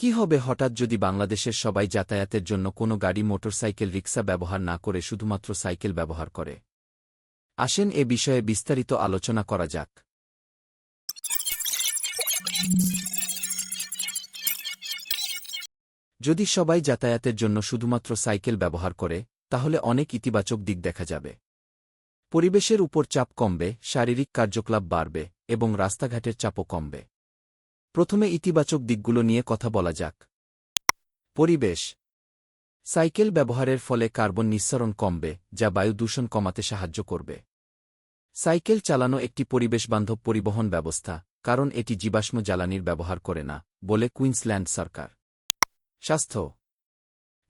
কি হবে হঠাৎ যদি বাংলাদেশের সবাই যাতায়াতের জন্য কোনো গাড়ি মোটরসাইকেল রিক্সা ব্যবহার না করে শুধুমাত্র সাইকেল ব্যবহার করে? আসেন এ বিষয়ে বিস্তারিত আলোচনা করা যাক। যদি সবাই যাতায়াতের জন্য শুধুমাত্র সাইকেল ব্যবহার করে, তাহলে অনেক ইতিবাচক দিক দেখা যাবে। পরিবেশের উপর চাপ কমবে, শারীরিক কার্যকলাপ বাড়বে এবং রাস্তাঘাটের চাপও কমবে। প্রথমে ইতিবাচক দিকগুলো নিয়ে কথা বলা যাক। পরিবেশ। সাইকেল ব্যবহারের ফলে কার্বন নিঃসরণ কমবে, যা বায়ু দূষণ কমাতে সাহায্য করবে। সাইকেল চালানো একটি পরিবেশবান্ধব পরিবহন ব্যবস্থা, কারণ এটি জীবাশ্ম জ্বালানির ব্যবহার করে না, বলে কুইন্সল্যান্ড সরকার। স্বাস্থ্য।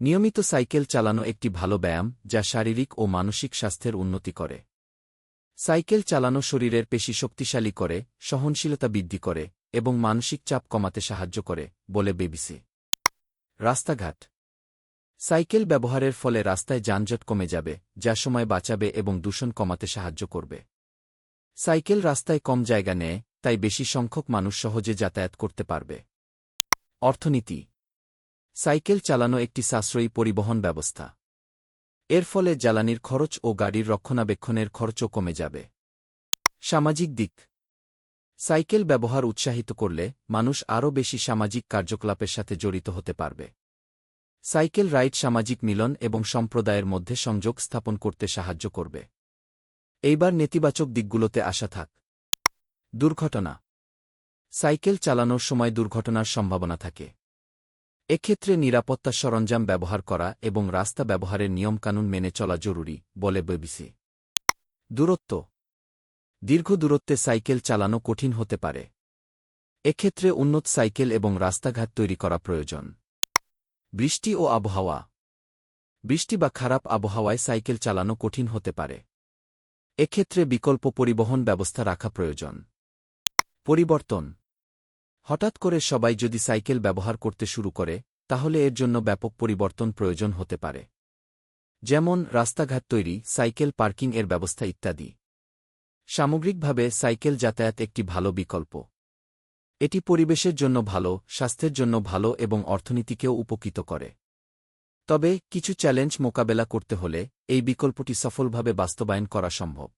নিয়মিত সাইকেল চালানো একটি ভালো ব্যায়াম, যা শারীরিক ও মানসিক স্বাস্থ্যের উন্নতি করে। সাইকেল চালানো শরীরের পেশি শক্তিশালী করে, সহনশীলতা বৃদ্ধি করে এবং মানসিক চাপ কমাতে সাহায্য করে, বলে বিবিসি। রাস্তাঘাট। সাইকেল ব্যবহারের ফলে রাস্তায় যানজট কমে যাবে, যা সময় বাঁচাবে এবং দূষণ কমাতে সাহায্য করবে। সাইকেল রাস্তায় কম জায়গা নেয়, তাই বেশি সংখ্যক মানুষ সহজে যাতায়াত করতে পারবে। অর্থনীতি। সাইকেল চালানো একটি সাশ্রয়ী পরিবহন ব্যবস্থা। এর ফলে জ্বালানির খরচ ও গাড়ির রক্ষণাবেক্ষণের খরচও কমে যাবে। সামাজিক দিক। সাইকেল ব্যবহার উৎসাহিত করলে মানুষ আরও বেশি সামাজিক কার্যকলাপের সাথে জড়িত হতে পারবে। সাইকেল রাইড সামাজিক মিলন এবং সম্প্রদায়ের মধ্যে সংযোগ স্থাপন করতে সাহায্য করবে। এইবার নেতিবাচক দিকগুলোতে আসা থাক। দুর্ঘটনা। সাইকেল চালানোর সময় দুর্ঘটনার সম্ভাবনা থাকে। এক্ষেত্রে নিরাপত্তা সরঞ্জাম ব্যবহার করা এবং রাস্তা ব্যবহারের নিয়মকানুন মেনে চলা জরুরি, বলে বিবিসি। দূরত্ব। দীর্ঘ দূরত্বে সাইকেল চালানো কঠিন হতে পারে। এক্ষেত্রে উন্নত সাইকেল এবং রাস্তাঘাট তৈরি করা প্রয়োজন। বৃষ্টি ও আবহাওয়া। বৃষ্টি বা খারাপ আবহাওয়ায় সাইকেল চালানো কঠিন হতে পারে। এক্ষেত্রে বিকল্প পরিবহন ব্যবস্থা রাখা প্রয়োজন। পরিবর্তন। হঠাৎ করে সবাই যদি সাইকেল ব্যবহার করতে শুরু করে, তাহলে এর জন্য ব্যাপক পরিবর্তন প্রয়োজন হতে পারে। যেমন রাস্তাঘাট তৈরি, সাইকেল পার্কিং এর ব্যবস্থা ইত্যাদি। সামগ্রিকভাবে সাইকেল যাতায়াত একটি ভালো বিকল্প। এটি পরিবেশের জন্য ভালো, স্বাস্থ্যের জন্য ভালো এবং অর্থনীতিকেও উপকৃত করে। তবে কিছু চ্যালেঞ্জ মোকাবেলা করতে হলে এই বিকল্পটি সফলভাবে বাস্তবায়ন করা সম্ভব।